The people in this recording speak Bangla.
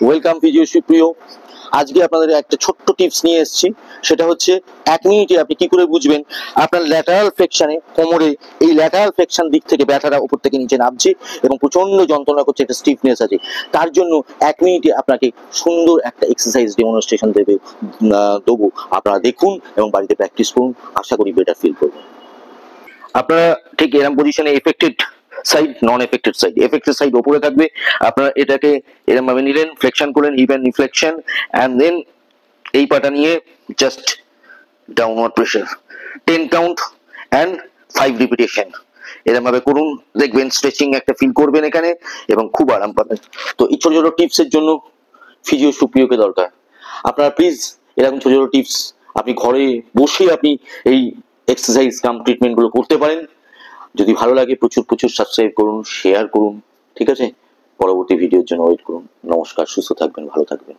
ওয়েলকাম ফিজিও সুপ্রিয়। আজকে আপনাদের একটা ছোট্ট টিপস নিয়ে এসেছি, সেটা হচ্ছে 1 মিনিটে আপনি কি করে বুঝবেন আপনার ল্যাটারাল ফ্লেকশনে, কোমরে এই ল্যাটারাল ফ্লেকশন দিক থেকে ব্যথাটা উপর থেকে নিচে নামছে এবং প্রচন্ড যন্ত্রণা করছে, একটা স্টিফনেস আছে। তার জন্য 1 মিনিটে আপনাকে সুন্দর একটা এক্সারসাইজ ডেমনস্ট্রেশন দেবো। আপনারা দেখুন এবং বাড়িতে প্র্যাকটিস করুন, আশা করি বেটার ফিল করবেন। আপনারা ঠিক এরকম পজিশনে affected side, non affected side, affected side উপরে থাকবে, আপনারা এটাকে এরকম ভাবে নিলেন, ফ্লেকশন করলেন, hip and flexion, and then এই পাটা নিয়ে just downward pressure 10 count and 5 repetition এরকম ভাবে করুন, দেখবেন স্ট্রেচিং একটা ফিল করবেন এখানে এবং খুব আরাম পাবেন। তো এই ছোট ছোট টিপস এর জন্য ফিজিও সুপ্রিয়কে দরকার। আপনারা প্লিজ এরকম ছোট ছোট টিপস আপনি ঘরে বসে আপনি এই এক্সারসাইজ কাম ট্রিটমেন্ট গুলো করতে পারেন। যদি ভালো লাগে প্রচুর প্রচুর সাবস্ক্রাইব করুন, শেয়ার করুন, ঠিক আছে? পরবর্তী ভিডিওর জন্য ওয়েট করুন। নমস্কার, সুস্থ থাকবেন, ভালো থাকবেন।